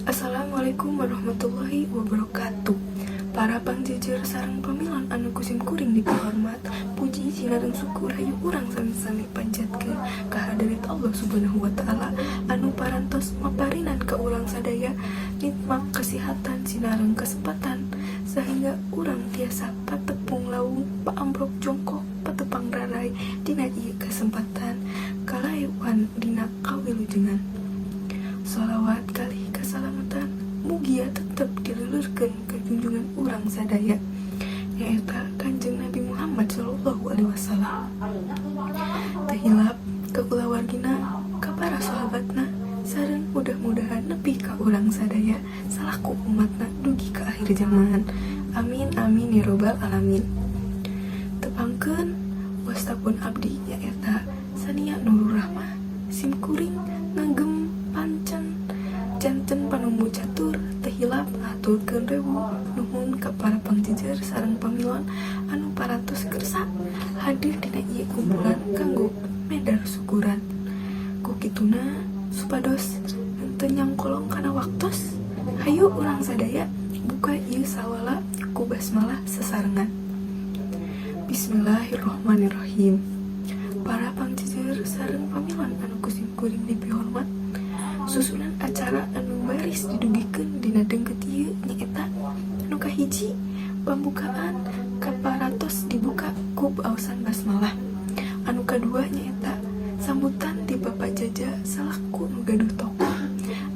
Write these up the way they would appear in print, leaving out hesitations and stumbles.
Assalamualaikum warahmatullahi wabarakatuh. Para pangjejer sareng pamilan anu kusim kuring dipahormat, puji sinareng syukur hayu urang sami-sami panjatkeun ka hadirat Allah Subhanahu wa taala anu parantos maparinan ka urang sadaya nikmat kesehatan sinareng kesempatan sehingga urang tiasa patepung lawung paambrok jongkok patepang rarai dina ieu kesempatan kalaewan dina kawilujengan. Sholawat kali keselamatan mugia tetap dilulurkan ke junjungan urang sadaya nyaeta Kanjeng Nabi Muhammad Shallallahu Alaihi Wasallam. Tahilap ka kulawargina ka para sahabatna sareng mudah-mudahan nepi ka urang sadaya salaku umatna dugi ka akhir zaman. Amin amin ya robbal alamin. Tepangkeun wastapun abdi nyaeta Sania Nurul Rahmah sim kuring ngagem pancen janten panumbu catur tehilap aturkeun rewu nuhun ka para pangjejer sareng pamilon anu parantos kersa hadir dina ieu kumpulan kanggo medar syukuran. Ku kituna supados henteu nyangkolong kana waktos hayu urang sadaya buka ieu sawala ku basmalah sesarengan. Bismillahirrahmanirrahim. Para pangjejer sareng pamilon anu kusim kuring dipihormat, susunan acara anu baris didugikeun dina deungkeut ieu nyaeta anu kahiji pambukaan kaparatos dibuka ku baosan basmalah. Anu kadua nyaeta sambutan ti Bapak Jaja salaku nu gaduh toko.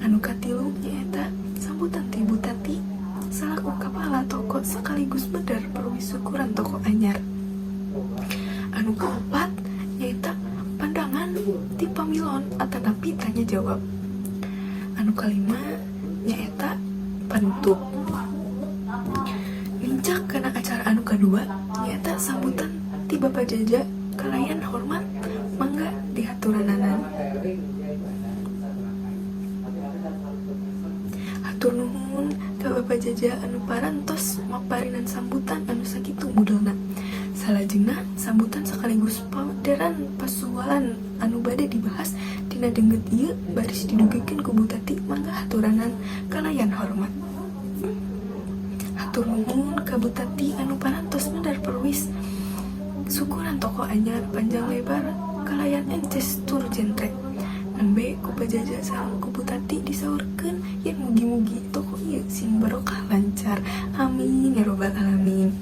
Anu katilu nyaeta sambutan ti Bu Tati salaku kepala toko sekaligus medar perwis syukuran toko anyar. Anu kaopat nyaeta pandangan ti pamilon atanapi tanya jawab. Anu kalima nyaeta panutup. Mincak kana acara anu kadua nyaeta sambutan ti Bapak Jaja kalayan hormat mangga dihaturananan. Hatur nuhun ka Bapak Jaja anu parantos maparinan sambutan anu sakitu mudelna. Salajengna sambutan sekaligus paderan pasualan anu bade dibahas dina deungkeut ieu baris didugikeun ku Bu Tati mangga haturanan kalayan hormat. Hatur nuhun ka Bu Tati anu parantos medar perwis syukuran toko anyar panjang lebar kalayan ences tur jentre. Nembe ku Pajaja sareng ku Bu Tati disaurkeun yen mugi-mugi toko ieu sing barokah lancar. Amin ya robbal alamin.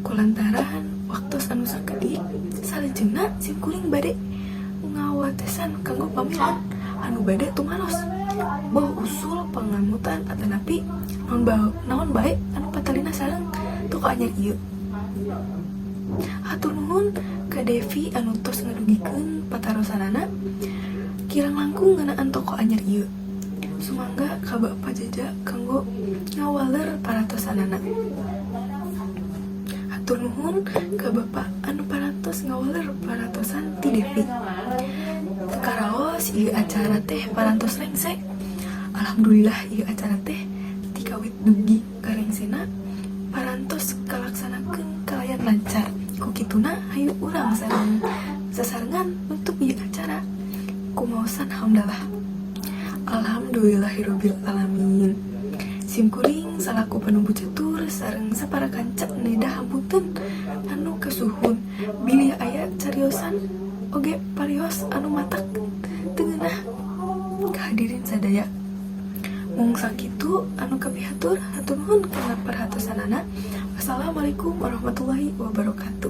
Kulantaran waktos anu sakedik salajengna sim kuring bade ngawatesan kanggo pamilon anu bade tumaros bau usul pangamutan atanapi naon bae anu patalina sareng toko anyar ieu. Hatur nuhun ka Devi anu tos ngadugikeun patarosanana kirang langkung ngeunaan toko anyar ieu. Sumangga ka Bapak Jaja kanggo ngawaler paratosanana. Hatur nuhun ka Bapak anu parantos ngawaler paratosan ti Devi. Karaos ieu acara teh parantos rengse. Alhamdulillah ieu acara teh ti kawit dugi ka rengsena parantos kalaksanakeun kalayan lancar. Ku kituna hayu urang sareng sasarengan untuk ieu acara kumaosan hamdalah. Alhamdulillahirabbil alamin. Sim kuring salaku panumbu catur sareng sapara kanca nedah hampunten anu kasuhun bilih aya cariosan oge parios anu matak teu ngeunah kahadirin sadaya. Mung sakitu anu kapihatur hatur nuhun kana parhatosanana. Wassalamualaikum warahmatullahi wabarakatuh.